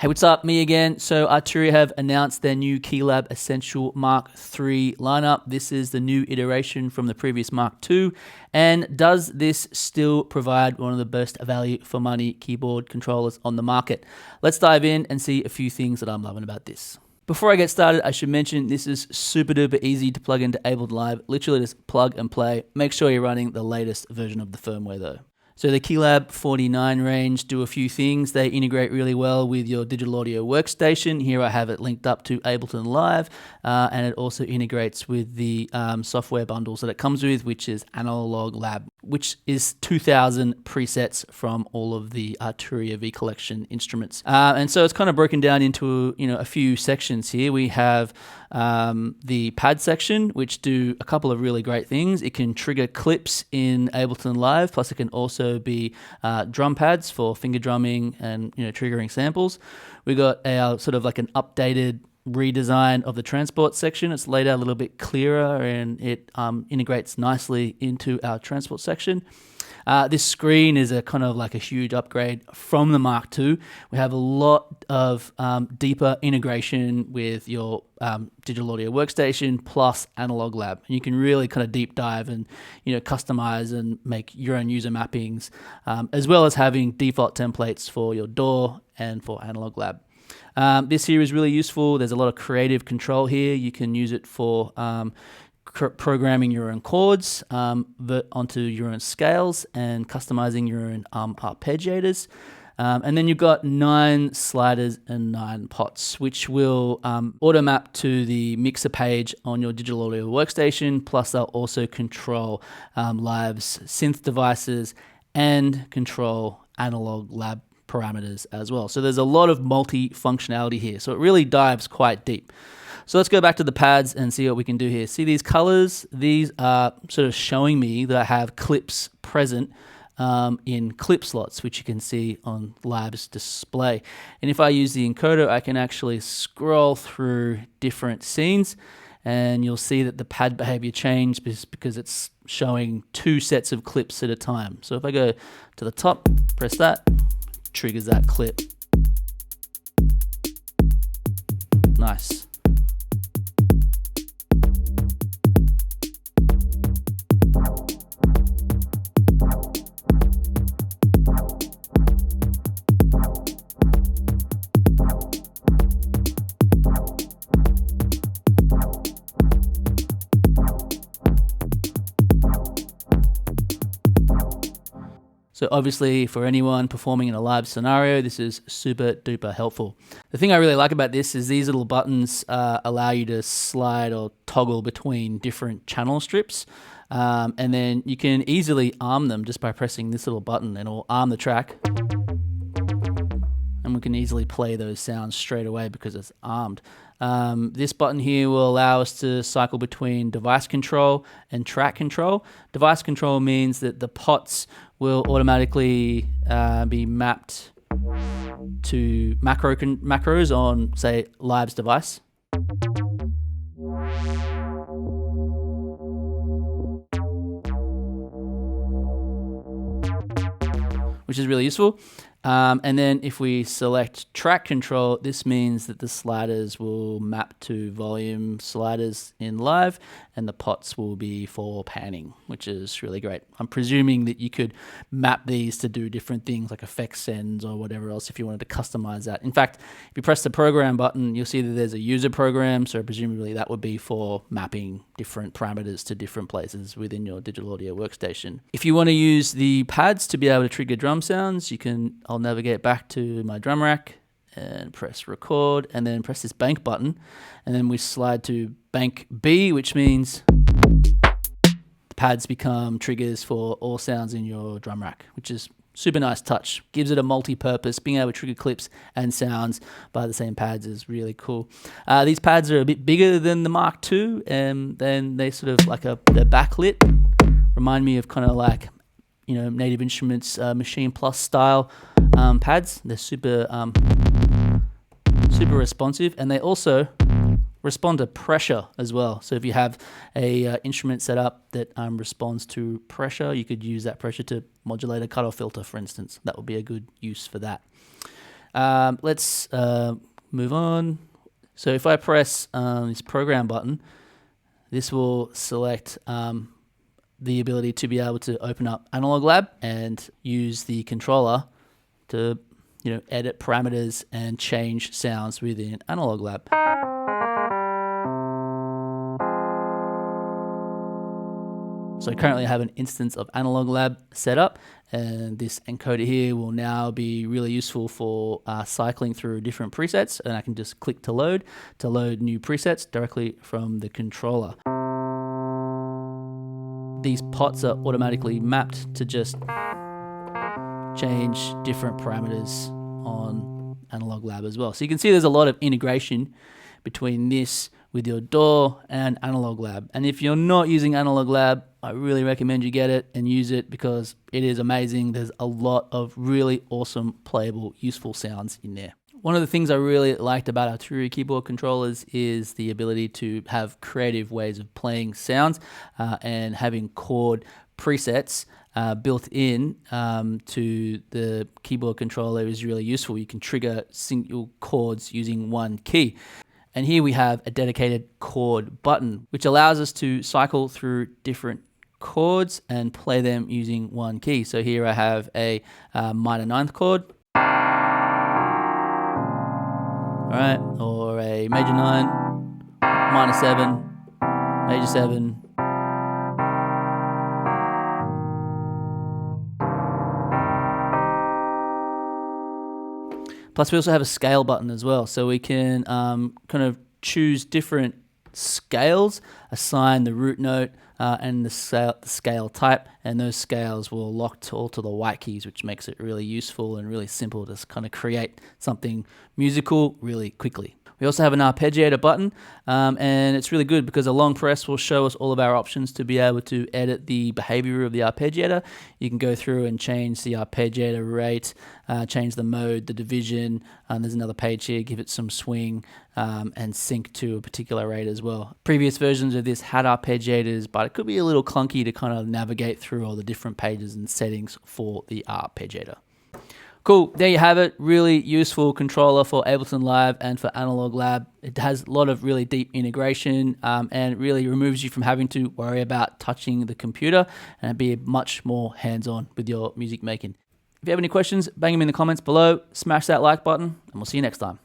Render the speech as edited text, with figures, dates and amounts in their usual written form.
Hey, what's up? Me again. So Arturia have announced their new Keylab Essential Mk3 lineup. This is the new iteration from the previous Mk2. And does this still provide one of the best value for money keyboard controllers on the market? Let's dive in and see a few things that I'm loving about this. Before I get started, I should mention this is super duper easy to plug into Ableton Live. Literally just plug and play. Make sure you're running the latest version of the firmware though. So the Keylab 49 range do a few things. They integrate really well with your digital audio workstation. Here I have it linked up to Ableton Live, and it also integrates with the software bundles that it comes with, which is Analog Lab, which is 2,000 presets from all of the Arturia V Collection instruments. And so it's kind of broken down into a few sections here. We have the pad section, which do a couple of really great things. It can trigger clips in Ableton Live, plus it can also be drum pads for finger drumming and triggering samples. We got our sort of like an updated redesign of the transport section. It's laid out a little bit clearer and it integrates nicely into our transport section. This screen is a kind of like a huge upgrade from the Mk2. We have a lot of deeper integration with your digital audio workstation plus Analog Lab. And you can really kind of deep dive and customize and make your own user mappings, as well as having default templates for your DAW and for Analog Lab. This here is really useful. There's a lot of creative control here. You can use it for programming your own chords onto your own scales and customizing your own arpeggiators. And then you've got 9 sliders and 9 pots, which will auto map to the mixer page on your digital audio workstation. Plus they'll also control Live's synth devices and control Analog Lab parameters as well. So there's a lot of multi-functionality here. So it really dives quite deep. So let's go back to the pads and see what we can do here. See these colors? These are sort of showing me that I have clips present in clip slots, which you can see on Live's display. And if I use the encoder, I can actually scroll through different scenes and you'll see that the pad behavior changed because it's showing 2 sets of clips at a time. So if I go to the top, press that, triggers that clip. Nice. So obviously for anyone performing in a live scenario, this is super duper helpful. The thing I really like about this is these little buttons allow you to slide or toggle between different channel strips. And then you can easily arm them just by pressing this little button and it'll arm the track. And we can easily play those sounds straight away because it's armed. This button here will allow us to cycle between device control and track control. Device control means that the pots will automatically be mapped to macros on, say, Live's device. Which is really useful. And then if we select track control, this means that the sliders will map to volume sliders in Live and the pots will be for panning, which is really great. I'm presuming that you could map these to do different things like effect sends or whatever else if you wanted to customize that. In fact, if you press the program button, you'll see that there's a user program, so presumably that would be for mapping different parameters to different places within your digital audio workstation. If you want to use the pads to be able to trigger drum sounds, I'll navigate back to my drum rack and press record and then press this bank button and then we slide to bank B, which means the pads become triggers for all sounds in your drum rack, which is super nice touch. Gives it a multi-purpose. Being able to trigger clips and sounds by the same pads is really cool. These pads are a bit bigger than the Mk2 and then they sort of they're backlit. Remind me of kind of like Native Instruments Machine Plus style pads. They're super responsive and they also respond to pressure as well. So if you have a instrument set up that responds to pressure, you could use that pressure to modulate a cutoff filter, for instance. That would be a good use for that. Let's move on. So if I press this program button, this will select the ability to be able to open up Analog Lab and use the controller to edit parameters and change sounds within Analog Lab. So currently I have an instance of Analog Lab set up, and this encoder here will now be really useful for cycling through different presets, and I can just click to load new presets directly from the controller. These pots are automatically mapped to just change different parameters on Analog Lab as well. So you can see there's a lot of integration between this with your DAW and Analog Lab. And if you're not using Analog Lab, I really recommend you get it and use it because it is amazing. There's a lot of really awesome, playable, useful sounds in there. One of the things I really liked about Arturia keyboard controllers is the ability to have creative ways of playing sounds and having chord presets built in to the keyboard controller is really useful. You can trigger single chords using one key. And here we have a dedicated chord button, which allows us to cycle through different chords and play them using one key. So here I have a minor ninth chord, all right, or a major 9, minor 7, major 7, plus we also have a scale button as well, so we can kind of choose different scales, assign the root note and the scale type, and those scales will lock all to the white keys, which makes it really useful and really simple to kind of create something musical really quickly. We also have an arpeggiator button, and it's really good because a long press will show us all of our options to be able to edit the behavior of the arpeggiator. You can go through and change the arpeggiator rate, change the mode, the division, there's another page here, give it some swing, and sync to a particular rate as well. Previous versions of this had arpeggiators, but it could be a little clunky to kind of navigate through all the different pages and settings for the arpeggiator. Cool, there you have it. Really useful controller for Ableton Live and for Analog Lab. It has a lot of really deep integration and really removes you from having to worry about touching the computer and be much more hands-on with your music making. If you have any questions, bang them in the comments below. Smash that like button, and we'll see you next time.